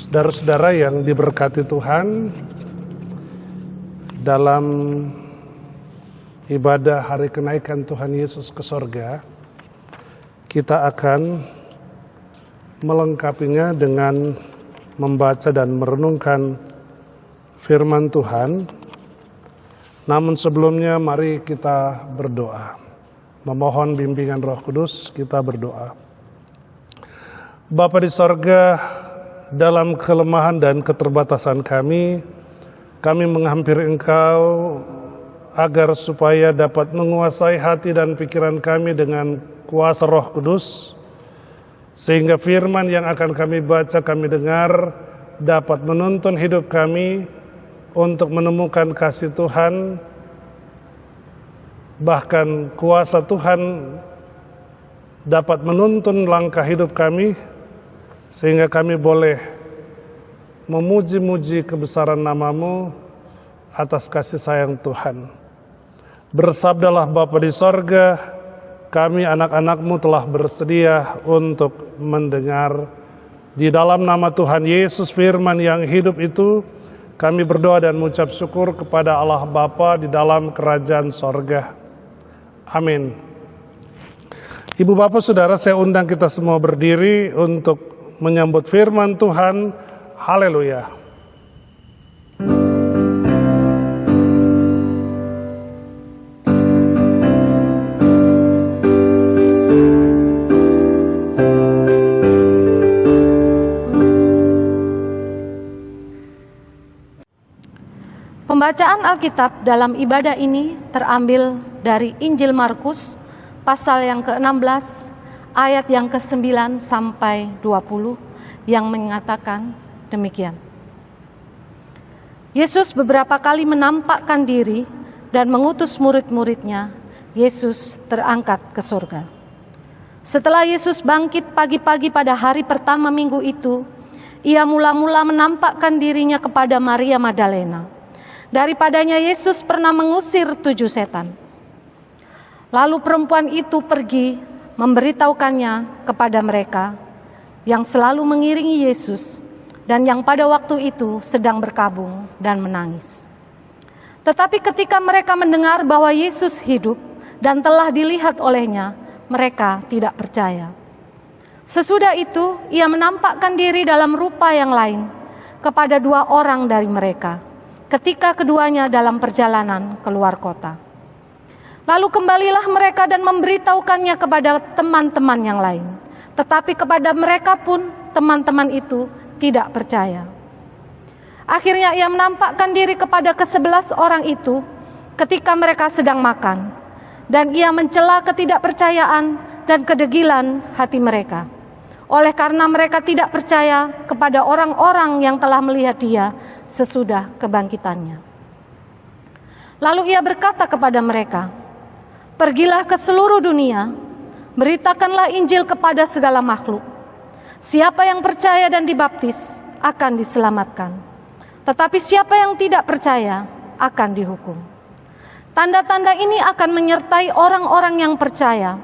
Saudara-saudara yang diberkati Tuhan, dalam ibadah hari kenaikan Tuhan Yesus ke sorga, kita akan melengkapinya dengan membaca dan merenungkan firman Tuhan. Namun sebelumnya mari kita berdoa, memohon bimbingan Roh Kudus. Kita berdoa. Bapa di sorga, dalam kelemahan dan keterbatasan kami menghampiri Engkau agar supaya dapat menguasai hati dan pikiran kami dengan kuasa Roh Kudus, sehingga firman yang akan kami baca, kami dengar, dapat menuntun hidup kami untuk menemukan kasih Tuhan, bahkan kuasa Tuhan dapat menuntun langkah hidup kami, sehingga kami boleh memuji-muji kebesaran nama-Mu atas kasih sayang Tuhan. Bersabdalah Bapa di sorga, kami anak-anak-Mu telah bersedia untuk mendengar. Di dalam nama Tuhan Yesus firman yang hidup itu, kami berdoa dan mengucap syukur kepada Allah Bapa di dalam kerajaan sorga. Amin. Ibu bapak saudara, saya undang kita semua berdiri untuk menyambut firman Tuhan. Haleluya. Pembacaan Alkitab dalam ibadah ini terambil dari Injil Markus pasal yang ke-16 ayat yang ke-9 sampai 20 yang mengatakan demikian. Yesus beberapa kali menampakkan diri dan mengutus murid-muridnya. Yesus terangkat ke surga. Setelah Yesus bangkit pagi-pagi pada hari pertama minggu itu, ia mula-mula menampakkan dirinya kepada Maria Magdalena. Daripadanya Yesus pernah mengusir 7 setan. Lalu perempuan itu pergi memberitahukannya kepada mereka yang selalu mengiringi Yesus dan yang pada waktu itu sedang berkabung dan menangis. Tetapi ketika mereka mendengar bahwa Yesus hidup dan telah dilihat olehnya, mereka tidak percaya. Sesudah itu, ia menampakkan diri dalam rupa yang lain kepada 2 orang dari mereka, ketika keduanya dalam perjalanan keluar kota. Lalu kembalilah mereka dan memberitahukannya kepada teman-teman yang lain. Tetapi kepada mereka pun teman-teman itu tidak percaya. Akhirnya ia menampakkan diri kepada ke-11 orang itu ketika mereka sedang makan. Dan ia mencela ketidakpercayaan dan kedegilan hati mereka. Oleh karena mereka tidak percaya kepada orang-orang yang telah melihat dia sesudah kebangkitannya. Lalu ia berkata kepada mereka, "Pergilah ke seluruh dunia, beritakanlah Injil kepada segala makhluk. Siapa yang percaya dan dibaptis akan diselamatkan. Tetapi siapa yang tidak percaya akan dihukum. Tanda-tanda ini akan menyertai orang-orang yang percaya.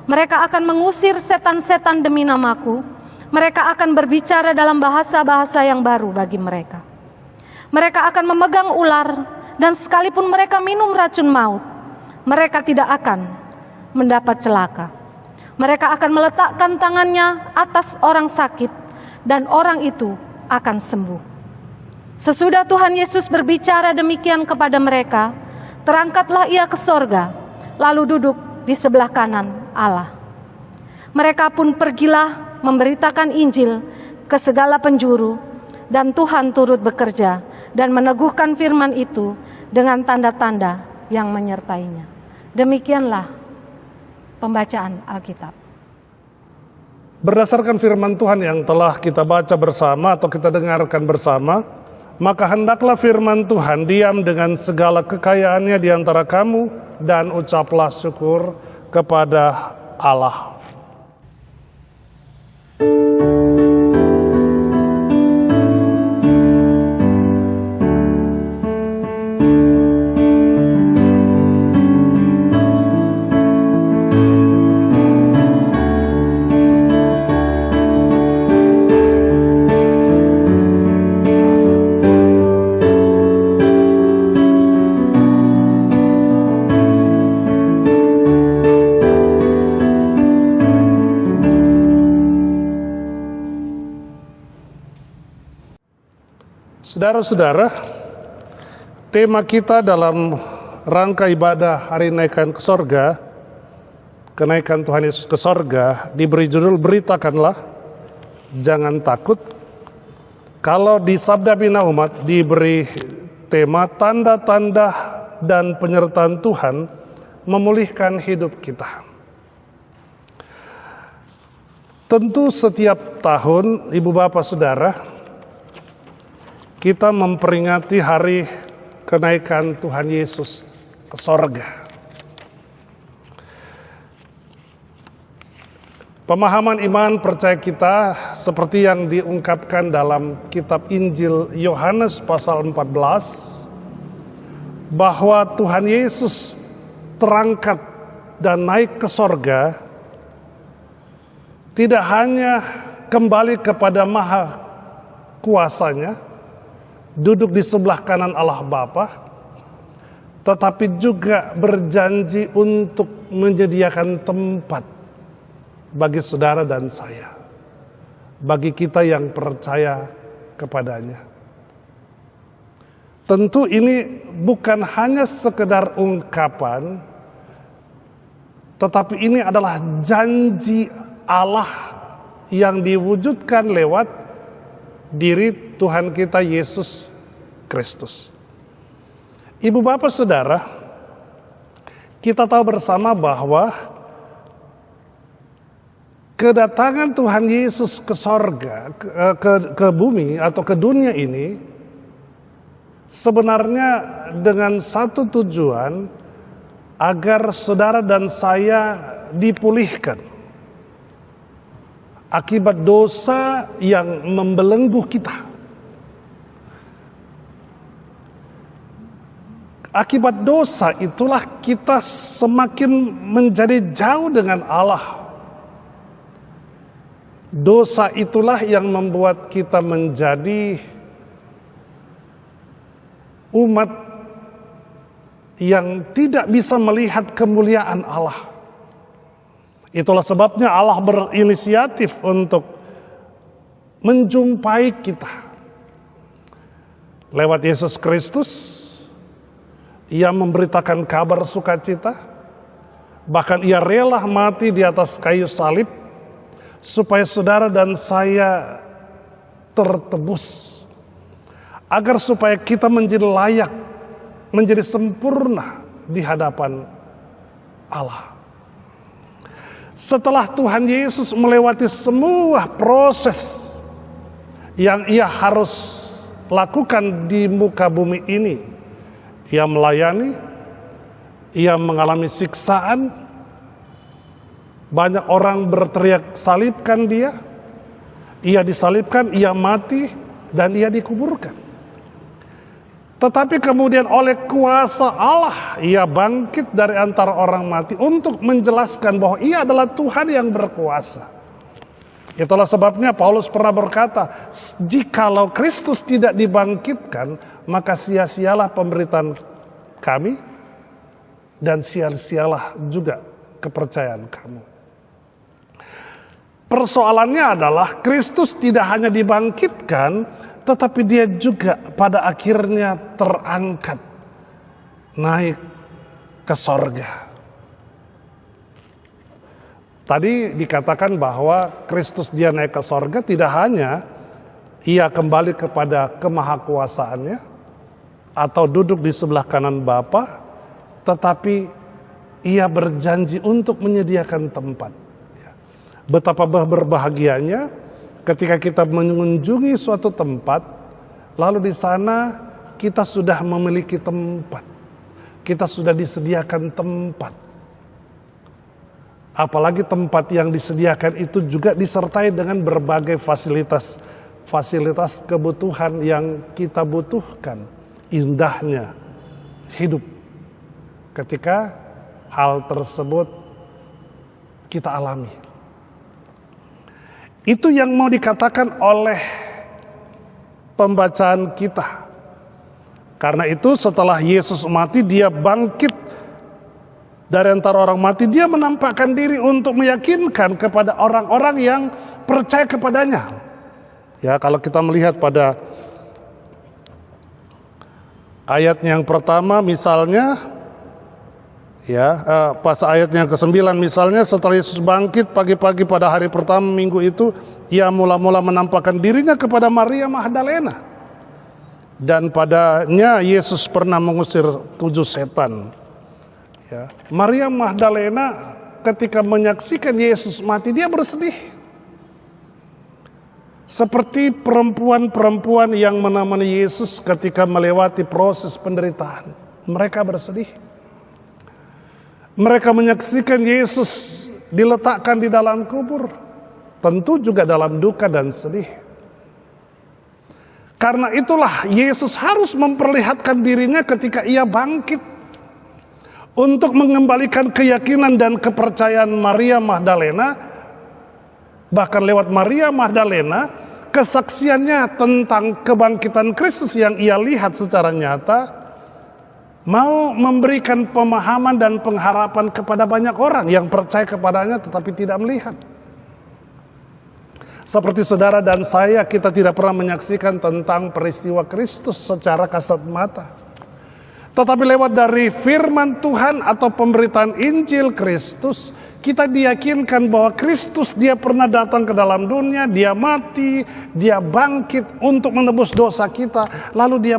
Mereka akan mengusir setan-setan demi namaku. Mereka akan berbicara dalam bahasa-bahasa yang baru bagi mereka. Mereka akan memegang ular, dan sekalipun mereka minum racun maut, mereka tidak akan mendapat celaka. Mereka akan meletakkan tangannya atas orang sakit, dan orang itu akan sembuh." Sesudah Tuhan Yesus berbicara demikian kepada mereka, terangkatlah ia ke sorga, lalu duduk di sebelah kanan Allah. Mereka pun pergilah memberitakan Injil ke segala penjuru, dan Tuhan turut bekerja dan meneguhkan firman itu dengan tanda-tanda yang menyertainya. Demikianlah pembacaan Alkitab. Berdasarkan firman Tuhan yang telah kita baca bersama atau kita dengarkan bersama, maka hendaklah firman Tuhan diam dengan segala kekayaannya di antara kamu, dan ucaplah syukur kepada Allah. Saudara-saudara, tema kita dalam rangka ibadah hari naikkan ke sorga, kenaikan Tuhan Yesus ke sorga, diberi judul beritakanlah, jangan takut. Kalau di Sabda Bina Umat diberi tema tanda-tanda dan penyertaan Tuhan memulihkan hidup kita. Tentu setiap tahun, Ibu Bapak Saudara, kita memperingati hari kenaikan Tuhan Yesus ke sorga. Pemahaman iman percaya kita seperti yang diungkapkan dalam kitab Injil Yohanes pasal 14, bahwa Tuhan Yesus terangkat dan naik ke sorga, tidak hanya kembali kepada maha kuasanya, duduk di sebelah kanan Allah Bapa, tetapi juga berjanji untuk menyediakan tempat bagi saudara dan saya, bagi kita yang percaya kepadanya. Tentu ini bukan hanya sekedar ungkapan, tetapi ini adalah janji Allah yang diwujudkan lewat diri Tuhan kita Yesus Kristus. Ibu Bapak Saudara, kita tahu bersama bahwa kedatangan Tuhan Yesus ke sorga, ke bumi atau ke dunia ini, sebenarnya dengan satu tujuan, agar saudara dan saya dipulihkan akibat dosa yang membelenggu kita. Akibat dosa itulah kita semakin menjadi jauh dengan Allah. Dosa itulah yang membuat kita menjadi umat yang tidak bisa melihat kemuliaan Allah. Itulah sebabnya Allah berinisiatif untuk menjumpai kita. Lewat Yesus Kristus, Ia memberitakan kabar sukacita. Bahkan Ia rela mati di atas kayu salib, supaya saudara dan saya tertebus. Agar supaya kita menjadi layak, menjadi sempurna di hadapan Allah. Setelah Tuhan Yesus melewati semua proses yang Ia harus lakukan di muka bumi ini, Ia melayani, Ia mengalami siksaan, banyak orang berteriak salibkan Dia, Ia disalibkan, Ia mati, dan Ia dikuburkan. Tetapi kemudian oleh kuasa Allah, Ia bangkit dari antara orang mati untuk menjelaskan bahwa Ia adalah Tuhan yang berkuasa. Itulah sebabnya Paulus pernah berkata, jikalau Kristus tidak dibangkitkan, maka sia-sialah pemberitaan kami, dan sia-sialah juga kepercayaan kamu. Persoalannya adalah Kristus tidak hanya dibangkitkan, tetapi Dia juga pada akhirnya terangkat, naik ke sorga. Tadi dikatakan bahwa Kristus Dia naik ke sorga tidak hanya Ia kembali kepada kemahakuasaannya atau duduk di sebelah kanan Bapa, tetapi Ia berjanji untuk menyediakan tempat. Betapa berbahagianya ketika kita mengunjungi suatu tempat, lalu di sana kita sudah memiliki tempat, kita sudah disediakan tempat. Apalagi tempat yang disediakan itu juga disertai dengan berbagai fasilitas kebutuhan yang kita butuhkan. Indahnya hidup ketika hal tersebut kita alami. Itu yang mau dikatakan oleh pembacaan kita. Karena itu setelah Yesus mati, Dia bangkit dari antara orang mati. Dia menampakkan diri untuk meyakinkan kepada orang-orang yang percaya kepadanya. Ya, kalau kita melihat pada Ayat yang pertama misalnya, pas ayat yang ke-9 misalnya, setelah Yesus bangkit pagi-pagi pada hari pertama minggu itu, ia mula-mula menampakkan dirinya kepada Maria Magdalena. Dan padanya Yesus pernah mengusir 7 setan. Maria Magdalena ketika menyaksikan Yesus mati, dia bersedih. Seperti perempuan-perempuan yang menemani Yesus ketika melewati proses penderitaan. Mereka bersedih. Mereka menyaksikan Yesus diletakkan di dalam kubur. Tentu juga dalam duka dan sedih. Karena itulah Yesus harus memperlihatkan dirinya ketika ia bangkit. Untuk mengembalikan keyakinan dan kepercayaan Maria Magdalena. Bahkan lewat Maria Magdalena, kesaksiannya tentang kebangkitan Kristus yang ia lihat secara nyata, mau memberikan pemahaman dan pengharapan kepada banyak orang yang percaya kepadanya tetapi tidak melihat. Seperti saudara dan saya, kita tidak pernah menyaksikan tentang peristiwa Kristus secara kasat mata. Tetapi lewat dari firman Tuhan atau pemberitaan Injil Kristus, kita diyakinkan bahwa Kristus dia pernah datang ke dalam dunia, dia mati, dia bangkit untuk menebus dosa kita, lalu dia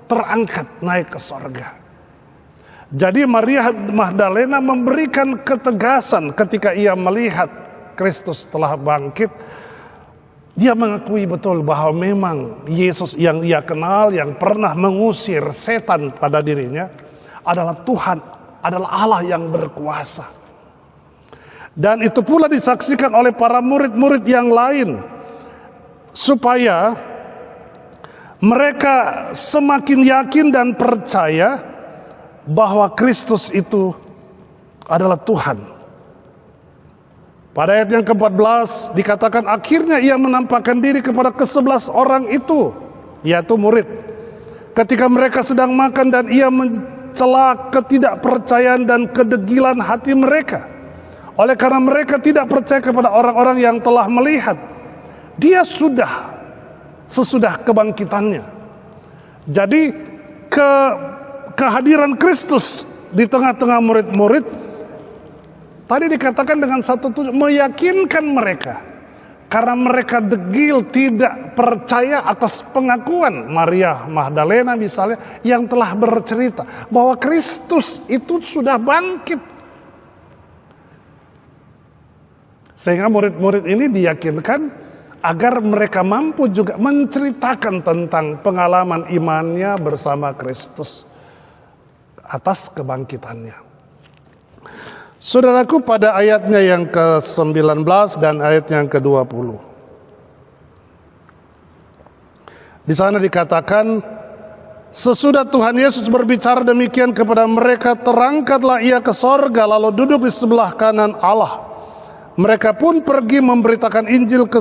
terangkat naik ke sorga. Jadi Maria Magdalena memberikan ketegasan ketika ia melihat Kristus telah bangkit. Dia mengakui betul bahwa memang Yesus yang ia kenal, yang pernah mengusir setan pada dirinya, adalah Tuhan, adalah Allah yang berkuasa. Dan itu pula disaksikan oleh para murid-murid yang lain, supaya mereka semakin yakin dan percaya bahwa Kristus itu adalah Tuhan. Pada ayat yang ke-14 dikatakan akhirnya ia menampakkan diri kepada ke-11 orang itu, yaitu murid. Ketika mereka sedang makan dan ia mencela ketidakpercayaan dan kedegilan hati mereka. Oleh karena mereka tidak percaya kepada orang-orang yang telah melihat dia sesudah kebangkitannya. Jadi kehadiran Kristus di tengah-tengah murid-murid tadi dikatakan dengan satu tujuan, meyakinkan mereka. Karena mereka degil, tidak percaya atas pengakuan Maria Magdalena misalnya, yang telah bercerita bahwa Kristus itu sudah bangkit. Sehingga murid-murid ini diyakinkan agar mereka mampu juga menceritakan tentang pengalaman imannya bersama Kristus atas kebangkitannya. Saudaraku, pada ayatnya yang ke-19 dan ayat yang ke-20. Di sana dikatakan, sesudah Tuhan Yesus berbicara demikian kepada mereka, terangkatlah ia ke sorga lalu duduk di sebelah kanan Allah. Mereka pun pergi memberitakan Injil ke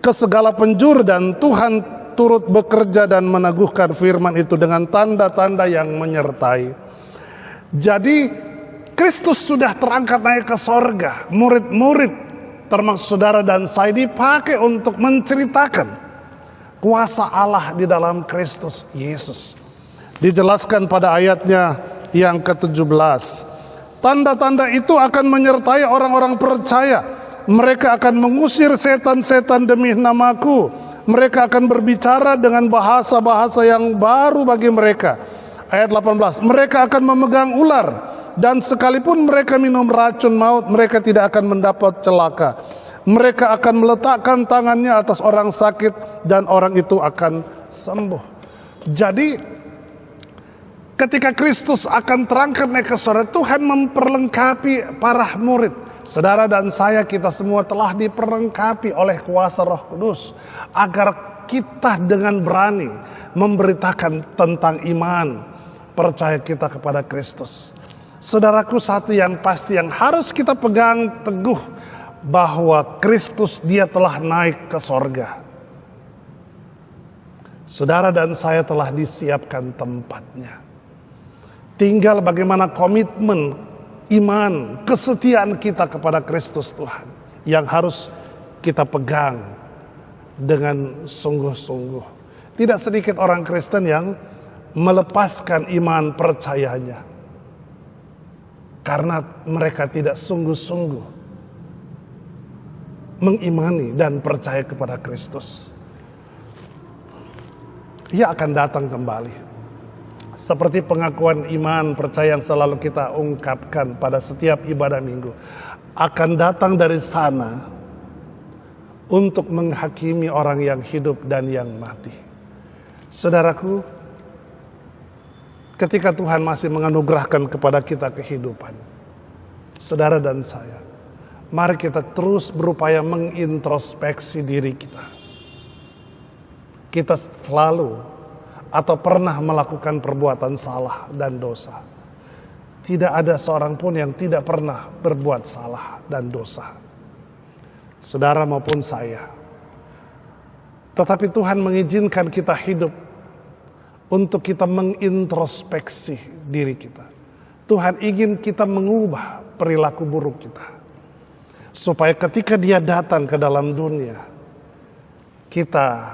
segala penjuru, dan Tuhan turut bekerja dan meneguhkan firman itu dengan tanda-tanda yang menyertai. Jadi Kristus sudah terangkat naik ke sorga. Murid-murid termasuk saudara dan saya dipakai untuk menceritakan kuasa Allah di dalam Kristus Yesus. Dijelaskan pada ayatnya yang ke-17. Tanda-tanda itu akan menyertai orang-orang percaya. Mereka akan mengusir setan-setan demi namaku. Mereka akan berbicara dengan bahasa-bahasa yang baru bagi mereka. Ayat 18. Mereka akan memegang ular. Dan sekalipun mereka minum racun maut, mereka tidak akan mendapat celaka. Mereka akan meletakkan tangannya atas orang sakit dan orang itu akan sembuh. Jadi ketika Kristus akan terangkat naik ke sorga, Tuhan memperlengkapi para murid. Saudara dan saya, kita semua telah diperlengkapi oleh kuasa Roh Kudus agar kita dengan berani memberitakan tentang iman percaya kita kepada Kristus. Saudaraku, satu yang pasti yang harus kita pegang teguh, bahwa Kristus dia telah naik ke sorga. Saudara dan saya telah disiapkan tempatnya. Tinggal bagaimana komitmen, iman, kesetiaan kita kepada Kristus Tuhan yang harus kita pegang dengan sungguh-sungguh. Tidak sedikit orang Kristen yang melepaskan iman percayanya karena mereka tidak sungguh-sungguh mengimani dan percaya kepada Kristus. Ia akan datang kembali. Seperti pengakuan iman percaya yang selalu kita ungkapkan pada setiap ibadah minggu. Akan datang dari sana untuk menghakimi orang yang hidup dan yang mati. Saudaraku, ketika Tuhan masih menganugerahkan kepada kita kehidupan, saudara dan saya, mari kita terus berupaya mengintrospeksi diri kita. Kita selalu atau pernah melakukan perbuatan salah dan dosa. Tidak ada seorang pun yang tidak pernah berbuat salah dan dosa, saudara maupun saya. Tetapi Tuhan mengizinkan kita hidup untuk kita mengintrospeksi diri kita. Tuhan ingin kita mengubah perilaku buruk kita, supaya ketika Dia datang ke dalam dunia, kita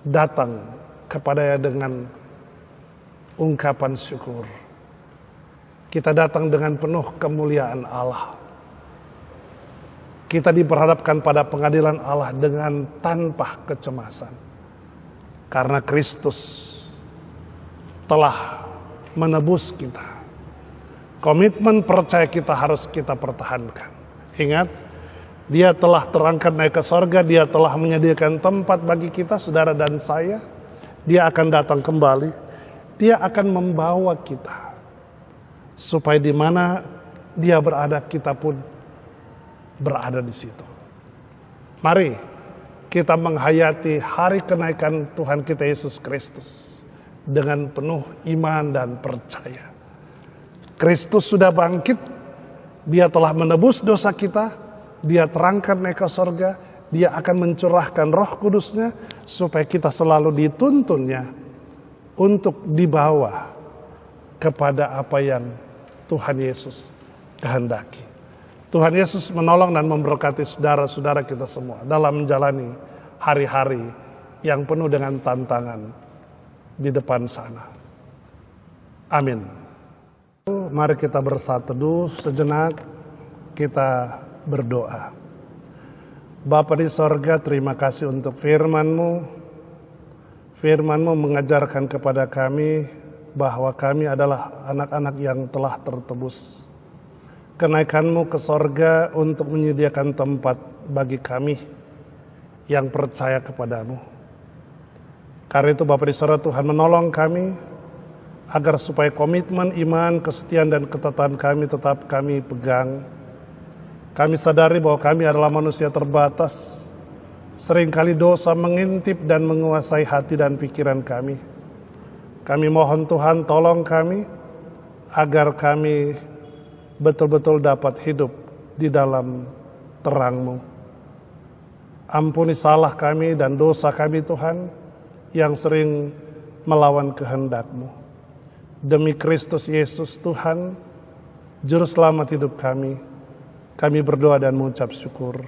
datang kepadanya dengan ungkapan syukur. Kita datang dengan penuh kemuliaan Allah. Kita diperhadapkan pada pengadilan Allah dengan tanpa kecemasan. Karena Kristus telah menebus kita. Komitmen percaya kita harus kita pertahankan. Ingat, Dia telah terangkat naik ke sorga, Dia telah menyediakan tempat bagi kita, saudara dan saya. Dia akan datang kembali, Dia akan membawa kita. Supaya di mana Dia berada, kita pun berada di situ. Mari kita menghayati hari kenaikan Tuhan kita Yesus Kristus dengan penuh iman dan percaya. Kristus sudah bangkit, Dia telah menebus dosa kita, Dia terangkat naik ke sorga, Dia akan mencurahkan Roh Kudus-Nya supaya kita selalu dituntunnya untuk dibawa kepada apa yang Tuhan Yesus kehendaki. Tuhan Yesus menolong dan memberkati saudara-saudara kita semua dalam menjalani hari-hari yang penuh dengan tantangan di depan sana. Amin. Mari kita bersatu teduh sejenak, kita berdoa. Bapa di sorga, terima kasih untuk firman-Mu. Firman-Mu mengajarkan kepada kami bahwa kami adalah anak-anak yang telah tertebus. Kenaikan-Mu ke sorga untuk menyediakan tempat bagi kami yang percaya kepadamu. Karena itu Bapa di sorga, Tuhan menolong kami agar supaya komitmen iman, kesetiaan dan ketetapan kami tetap kami pegang. Kami sadari bahwa kami adalah manusia terbatas. Seringkali dosa mengintip dan menguasai hati dan pikiran kami. Kami mohon Tuhan tolong kami agar kami betul-betul dapat hidup di dalam terang-Mu. Ampuni salah kami dan dosa kami Tuhan yang sering melawan kehendak-Mu. Demi Kristus Yesus Tuhan, Juru Selamat hidup kami berdoa dan mengucap syukur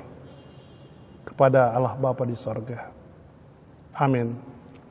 kepada Allah Bapa di sorga. Amin.